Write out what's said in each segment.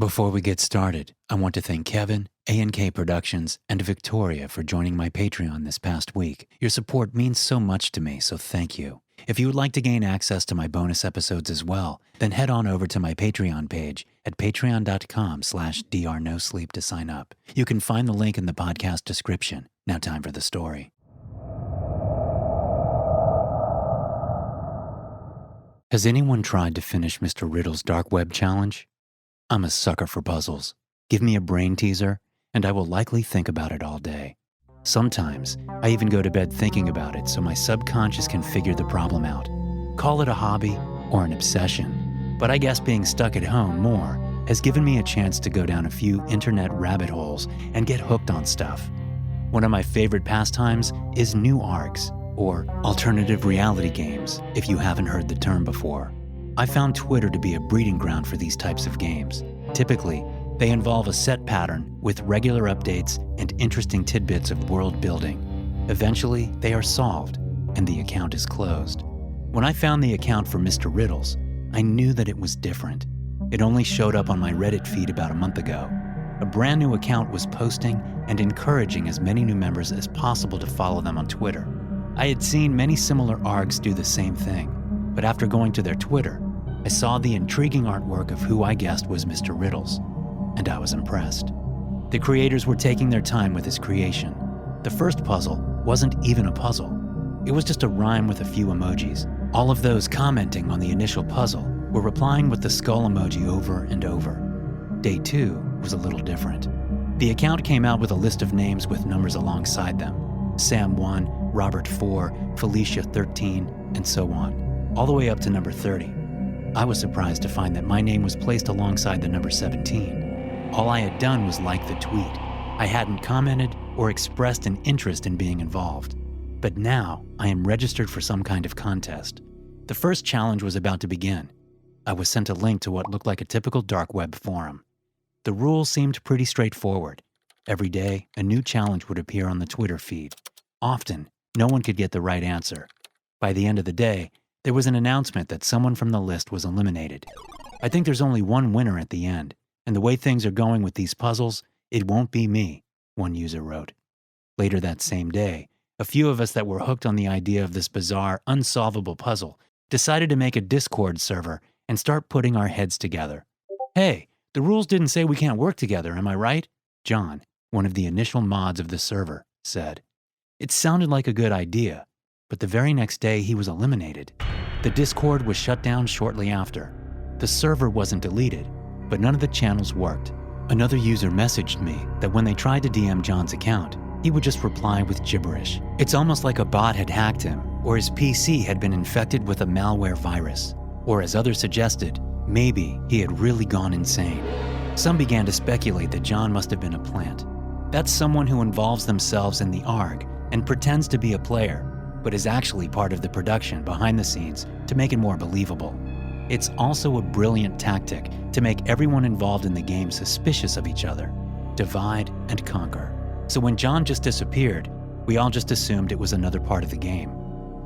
Before we get started, I want to thank Kevin, A&K Productions, and Victoria for joining my Patreon this past week. Your support means so much to me, so thank you. If you would like to gain access to my bonus episodes as well, then head on over to my Patreon page at patreon.com/drnosleep to sign up. You can find the link in the podcast description. Now time for the story. Has anyone tried to finish Mr. Riddle's dark web challenge? I'm a sucker for puzzles. Give me a brain teaser, and I will likely think about it all day. Sometimes, I even go to bed thinking about it so my subconscious can figure the problem out. Call it a hobby or an obsession, but I guess being stuck at home more has given me a chance to go down a few internet rabbit holes and get hooked on stuff. One of my favorite pastimes is new ARGs, or alternative reality games, if you haven't heard the term before. I found Twitter to be a breeding ground for these types of games. Typically, they involve a set pattern with regular updates and interesting tidbits of world building. Eventually, they are solved, and the account is closed. When I found the account for Mr. Riddles, I knew that it was different. It only showed up on my Reddit feed about a month ago. A brand new account was posting and encouraging as many new members as possible to follow them on Twitter. I had seen many similar ARGs do the same thing, but after going to their Twitter, I saw the intriguing artwork of who I guessed was Mr. Riddles, and I was impressed. The creators were taking their time with his creation. The first puzzle wasn't even a puzzle. It was just a rhyme with a few emojis. All of those commenting on the initial puzzle were replying with the skull emoji over and over. Day 2 was a little different. The account came out with a list of names with numbers alongside them. Sam 1, Robert 4, Felicia 13, and so on, all the way up to number 30. I was surprised to find that my name was placed alongside the number 17. All I had done was like the tweet. I hadn't commented or expressed an interest in being involved. But now, I am registered for some kind of contest. The first challenge was about to begin. I was sent a link to what looked like a typical dark web forum. The rules seemed pretty straightforward. Every day, a new challenge would appear on the Twitter feed. Often, no one could get the right answer. By the end of the day, there was an announcement that someone from the list was eliminated. I think there's only one winner at the end, and the way things are going with these puzzles, it won't be me, one user wrote. Later that same day, a few of us that were hooked on the idea of this bizarre, unsolvable puzzle decided to make a Discord server and start putting our heads together. Hey, the rules didn't say we can't work together, am I right? John, one of the initial mods of the server, said. It sounded like a good idea, but the very next day he was eliminated. The Discord was shut down shortly after. The server wasn't deleted, but none of the channels worked. Another user messaged me that when they tried to DM John's account, he would just reply with gibberish. It's almost like a bot had hacked him, or his PC had been infected with a malware virus. Or as others suggested, maybe he had really gone insane. Some began to speculate that John must have been a plant. That's someone who involves themselves in the ARG and pretends to be a player, but is actually part of the production behind the scenes to make it more believable. It's also a brilliant tactic to make everyone involved in the game suspicious of each other. Divide and conquer. So when John just disappeared, we all just assumed it was another part of the game.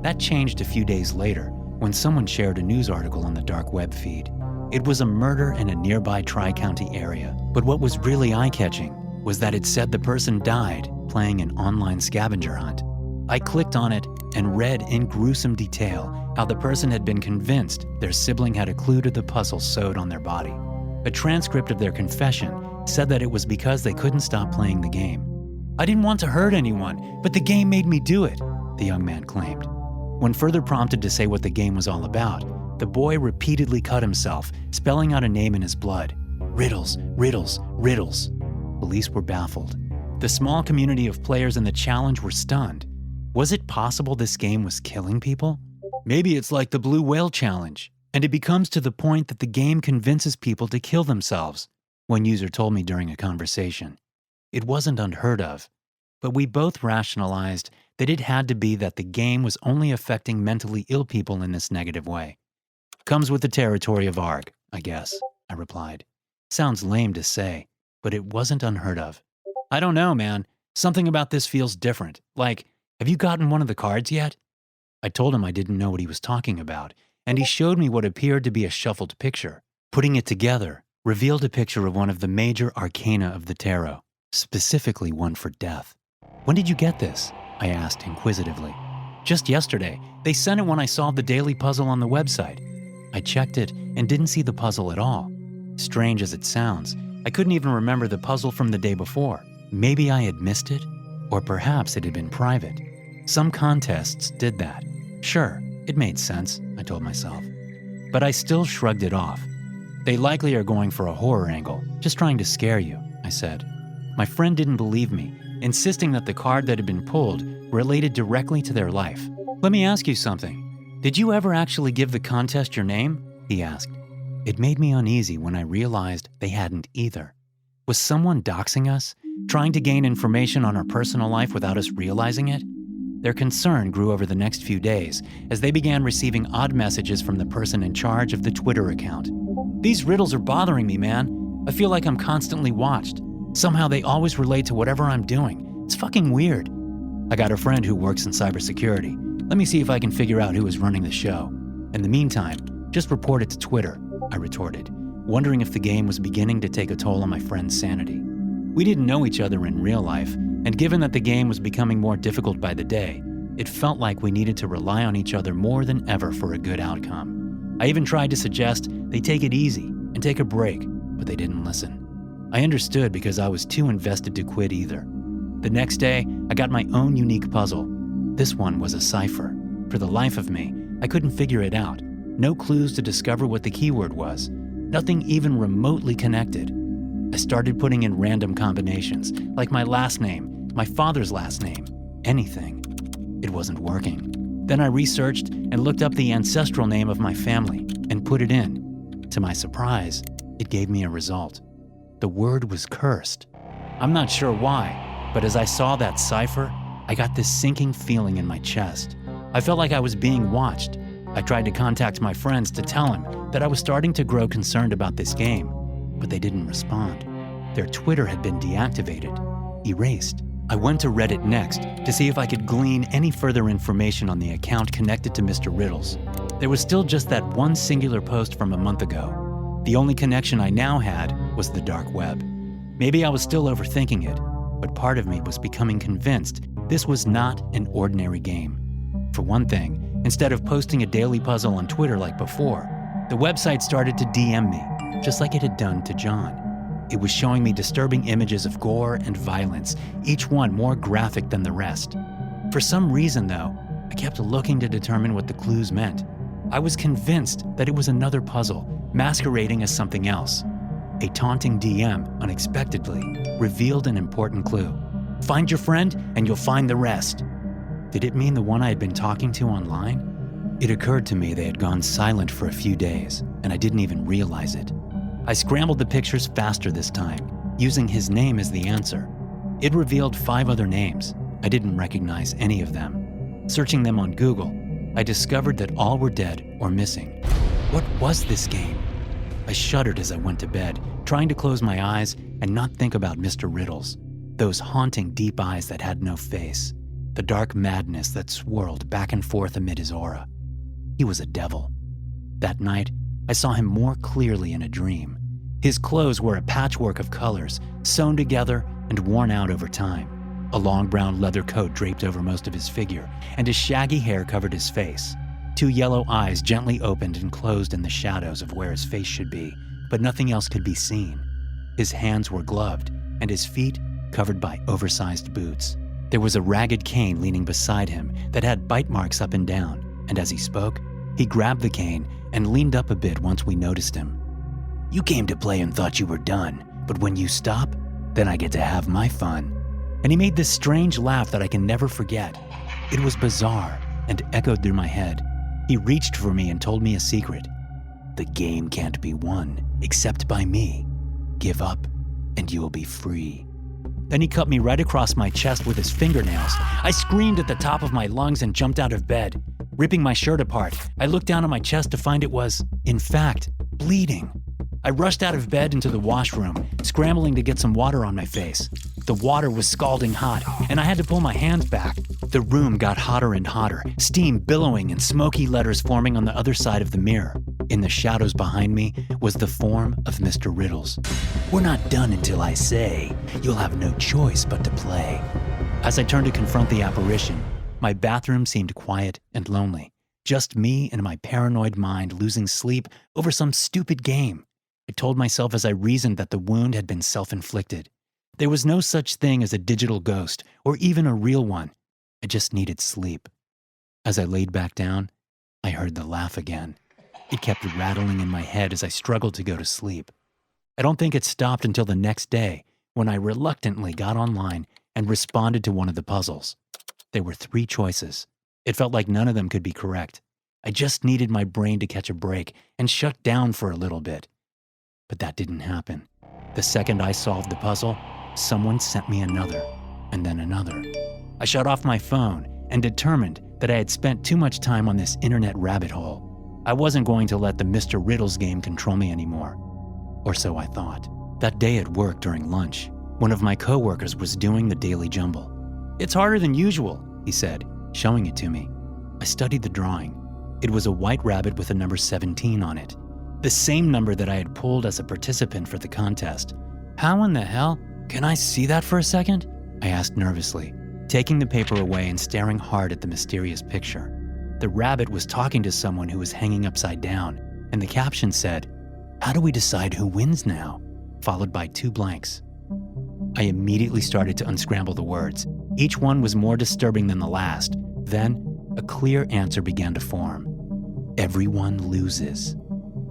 That changed a few days later when someone shared a news article on the dark web feed. It was a murder in a nearby Tri-County area, but what was really eye-catching was that it said the person died playing an online scavenger hunt. I clicked on it and read in gruesome detail how the person had been convinced their sibling had a clue to the puzzle sewed on their body. A transcript of their confession said that it was because they couldn't stop playing the game. I didn't want to hurt anyone, but the game made me do it, the young man claimed. When further prompted to say what the game was all about, the boy repeatedly cut himself, spelling out a name in his blood. Riddles, riddles, riddles. Police were baffled. The small community of players in the challenge were stunned. Was it possible this game was killing people? Maybe it's like the Blue Whale Challenge, and it becomes to the point that the game convinces people to kill themselves, one user told me during a conversation. It wasn't unheard of, but we both rationalized that it had to be that the game was only affecting mentally ill people in this negative way. Comes with the territory of ARG, I guess, I replied. Sounds lame to say, but it wasn't unheard of. I don't know, man. Something about this feels different. Like, have you gotten one of the cards yet? I told him I didn't know what he was talking about, and he showed me what appeared to be a shuffled picture. Putting it together, revealed a picture of one of the major arcana of the tarot, specifically one for death. "When did you get this?" I asked inquisitively. "Just yesterday. They sent it when I solved the daily puzzle on the website." I checked it and didn't see the puzzle at all. Strange as it sounds, I couldn't even remember the puzzle from the day before. Maybe I had missed it, or perhaps it had been private. Some contests did that. Sure, it made sense, I told myself. But I still shrugged it off. "They likely are going for a horror angle, just trying to scare you," I said. My friend didn't believe me, insisting that the card that had been pulled related directly to their life. "Let me ask you something. Did you ever actually give the contest your name?" he asked. It made me uneasy when I realized they hadn't either. Was someone doxing us, trying to gain information on our personal life without us realizing it? Their concern grew over the next few days as they began receiving odd messages from the person in charge of the Twitter account. "These riddles are bothering me, man. I feel like I'm constantly watched. Somehow they always relate to whatever I'm doing. It's fucking weird. I got a friend who works in cybersecurity. Let me see if I can figure out who is running the show. In the meantime, just report it to Twitter," I retorted, wondering if the game was beginning to take a toll on my friend's sanity. We didn't know each other in real life, and given that the game was becoming more difficult by the day, it felt like we needed to rely on each other more than ever for a good outcome. I even tried to suggest they take it easy and take a break, but they didn't listen. I understood because I was too invested to quit either. The next day, I got my own unique puzzle. This one was a cipher. For the life of me, I couldn't figure it out. No clues to discover what the keyword was. Nothing even remotely connected. I started putting in random combinations, like my last name, my father's last name, anything. It wasn't working. Then I researched and looked up the ancestral name of my family and put it in. To my surprise, it gave me a result. The word was cursed. I'm not sure why, but as I saw that cipher, I got this sinking feeling in my chest. I felt like I was being watched. I tried to contact my friends to tell them that I was starting to grow concerned about this game, but they didn't respond. Their Twitter had been deactivated, erased. I went to Reddit next to see if I could glean any further information on the account connected to Mr. Riddles. There was still just that one singular post from a month ago. The only connection I now had was the dark web. Maybe I was still overthinking it, but part of me was becoming convinced this was not an ordinary game. For one thing, instead of posting a daily puzzle on Twitter like before, the website started to DM me, just like it had done to John. It was showing me disturbing images of gore and violence, each one more graphic than the rest. For some reason, though, I kept looking to determine what the clues meant. I was convinced that it was another puzzle, masquerading as something else. A taunting DM, unexpectedly, revealed an important clue. "Find your friend, and you'll find the rest." Did it mean the one I had been talking to online? It occurred to me they had gone silent for a few days, and I didn't even realize it. I scrambled the pictures faster this time, using his name as the answer. It revealed 5 other names. I didn't recognize any of them. Searching them on Google, I discovered that all were dead or missing. What was this game? I shuddered as I went to bed, trying to close my eyes and not think about Mr. Riddles. Those haunting deep eyes that had no face. The dark madness that swirled back and forth amid his aura. He was a devil. That night, I saw him more clearly in a dream. His clothes were a patchwork of colors, sewn together and worn out over time. A long brown leather coat draped over most of his figure, and his shaggy hair covered his face. 2 yellow eyes gently opened and closed in the shadows of where his face should be, but nothing else could be seen. His hands were gloved, and his feet covered by oversized boots. There was a ragged cane leaning beside him that had bite marks up and down, and as he spoke, he grabbed the cane and leaned up a bit once we noticed him. "You came to play and thought you were done, but when you stop, then I get to have my fun." And he made this strange laugh that I can never forget. It was bizarre and echoed through my head. He reached for me and told me a secret. "The game can't be won except by me. Give up and you will be free." Then he cut me right across my chest with his fingernails. I screamed at the top of my lungs and jumped out of bed. Ripping my shirt apart, I looked down on my chest to find it was, in fact, bleeding. I rushed out of bed into the washroom, scrambling to get some water on my face. The water was scalding hot, and I had to pull my hands back. The room got hotter and hotter, steam billowing and smoky letters forming on the other side of the mirror. In the shadows behind me was the form of Mr. Riddles. "We're not done until I say. You'll have no choice but to play." As I turned to confront the apparition, my bathroom seemed quiet and lonely. Just me and my paranoid mind losing sleep over some stupid game. I told myself as I reasoned that the wound had been self-inflicted. There was no such thing as a digital ghost or even a real one. I just needed sleep. As I laid back down, I heard the laugh again. It kept rattling in my head as I struggled to go to sleep. I don't think it stopped until the next day when I reluctantly got online and responded to one of the puzzles. There were 3 choices. It felt like none of them could be correct. I just needed my brain to catch a break and shut down for a little bit. But that didn't happen. The second I solved the puzzle, someone sent me another, and then another. I shut off my phone and determined that I had spent too much time on this internet rabbit hole. I wasn't going to let the Mr. Riddles game control me anymore. Or so I thought. That day at work during lunch, one of my coworkers was doing the daily jumble. "It's harder than usual," he said, showing it to me. I studied the drawing. It was a white rabbit with a number 17 on it, the same number that I had pulled as a participant for the contest. "How in the hell? Can I see that for a second?" I asked nervously, taking the paper away and staring hard at the mysterious picture. The rabbit was talking to someone who was hanging upside down, and the caption said, "How do we decide who wins now?" followed by 2 blanks. I immediately started to unscramble the words. Each one was more disturbing than the last. Then, a clear answer began to form. "Everyone loses."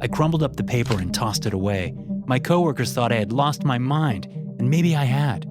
I crumbled up the paper and tossed it away. My coworkers thought I had lost my mind, and maybe I had.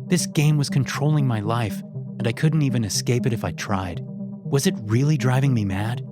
This game was controlling my life, and I couldn't even escape it if I tried. Was it really driving me mad?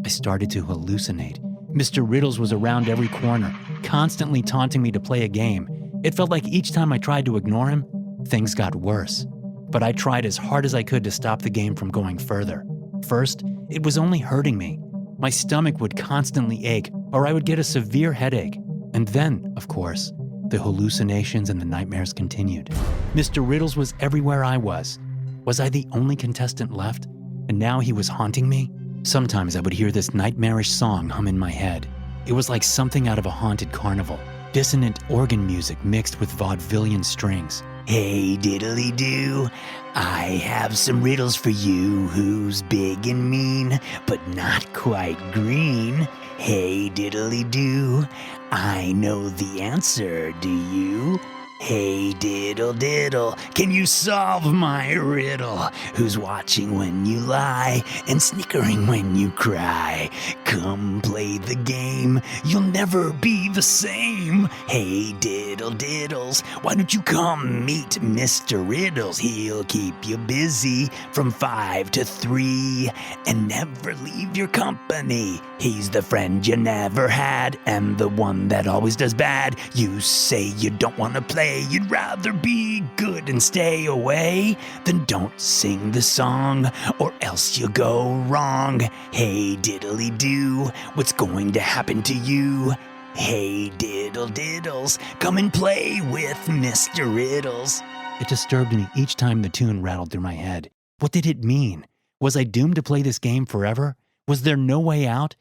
I started to hallucinate. Mr. Riddles was around every corner, constantly taunting me to play a game. It felt like each time I tried to ignore him, things got worse. But I tried as hard as I could to stop the game from going further. First, it was only hurting me. My stomach would constantly ache, or I would get a severe headache. And then, of course, the hallucinations and the nightmares continued. Mr. Riddles was everywhere I was. Was I the only contestant left? And now he was haunting me? Sometimes I would hear this nightmarish song hum in my head. It was like something out of a haunted carnival. Dissonant organ music mixed with vaudevillian strings. "Hey diddly do, I have some riddles for you. Who's big and mean, but not quite green? Hey diddly do, I know the answer, do you? Hey diddle diddle, can you solve my riddle? Who's watching when you lie and snickering when you cry? Come play the game, you'll never be the same. Hey diddle diddles, why don't you come meet Mr. Riddles? He'll keep you busy from 5 to 3 and never leave your company. He's the friend you never had and the one that always does bad. You say you don't want to play, you'd rather be good and stay away. Then don't sing the song or else you'll go wrong. Hey diddly do, what's going to happen to you? Hey diddle diddles, come and play with Mr. Riddles. It disturbed me each time the tune rattled through my head. What did it mean? Was I doomed to play this game forever? Was there no way out?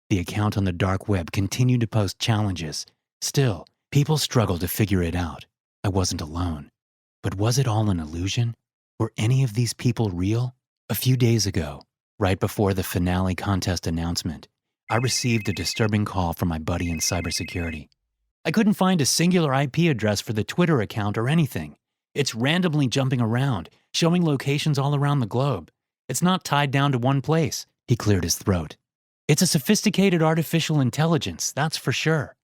The account on the dark web continued to post challenges. Still, people struggled to figure it out. I wasn't alone. But was it all an illusion? Were any of these people real? A few days ago, right before the finale contest announcement, I received a disturbing call from my buddy in cybersecurity. I couldn't find a singular IP address for the Twitter account or anything. It's randomly jumping around, showing locations all around the globe. It's not tied down to one place. He cleared his throat. It's a sophisticated artificial intelligence, that's for sure.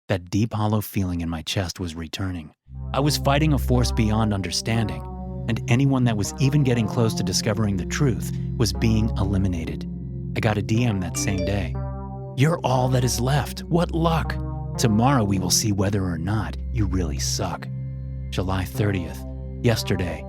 That deep, hollow feeling in my chest was returning. I was fighting a force beyond understanding, and anyone that was even getting close to discovering the truth was being eliminated. I got a DM that same day. "You're all that is left. What luck. Tomorrow we will see whether or not you really suck." July 30th, yesterday,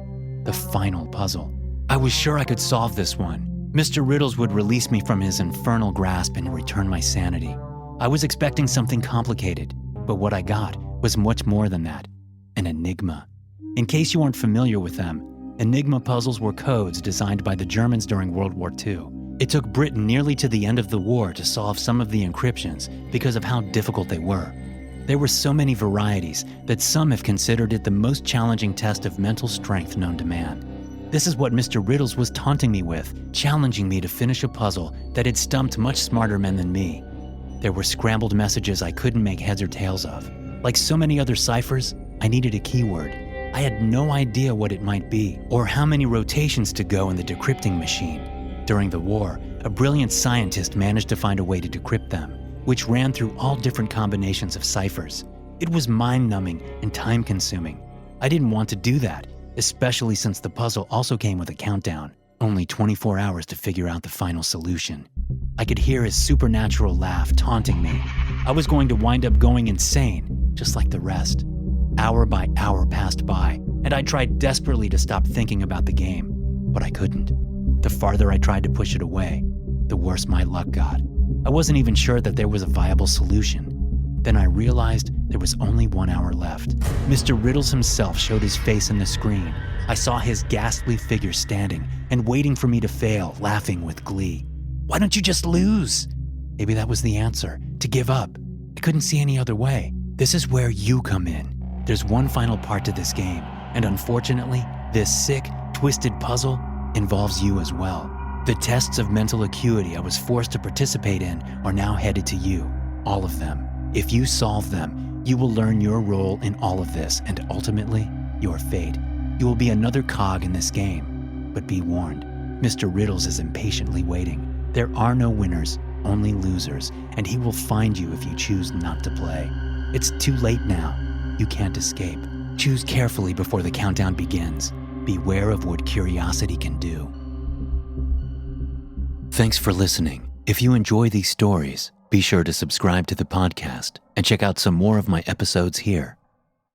the final puzzle. I was sure I could solve this one. Mr. Riddles would release me from his infernal grasp and return my sanity. I was expecting something complicated, but what I got was much more than that. An enigma. In case you aren't familiar with them, enigma puzzles were codes designed by the Germans during World War II. It took Britain nearly to the end of the war to solve some of the encryptions because of how difficult they were. There were so many varieties that some have considered it the most challenging test of mental strength known to man. This is what Mr. Riddles was taunting me with, challenging me to finish a puzzle that had stumped much smarter men than me. There were scrambled messages I couldn't make heads or tails of. Like so many other ciphers, I needed a keyword. I had no idea what it might be, or how many rotations to go in the decrypting machine. During the war, a brilliant scientist managed to find a way to decrypt them, which ran through all different combinations of ciphers. It was mind-numbing and time-consuming. I didn't want to do that, especially since the puzzle also came with a countdown, only 24 hours to figure out the final solution. I could hear his supernatural laugh taunting me. I was going to wind up going insane, just like the rest. Hour by hour passed by, and I tried desperately to stop thinking about the game, but I couldn't. The farther I tried to push it away, the worse my luck got. I wasn't even sure that there was a viable solution. Then I realized there was only 1 hour left. Mr. Riddles himself showed his face in the screen. I saw his ghastly figure standing and waiting for me to fail, laughing with glee. Why don't you just lose? Maybe that was the answer, to give up. I couldn't see any other way. This is where you come in. There's one final part to this game, and unfortunately, this sick, twisted puzzle involves you as well. The tests of mental acuity I was forced to participate in are now headed to you, all of them. If you solve them, you will learn your role in all of this and ultimately, your fate. You will be another cog in this game. But be warned, Mr. Riddles is impatiently waiting. There are no winners, only losers, and he will find you if you choose not to play. It's too late now. You can't escape. Choose carefully before the countdown begins. Beware of what curiosity can do. Thanks for listening. If you enjoy these stories, be sure to subscribe to the podcast and check out some more of my episodes here.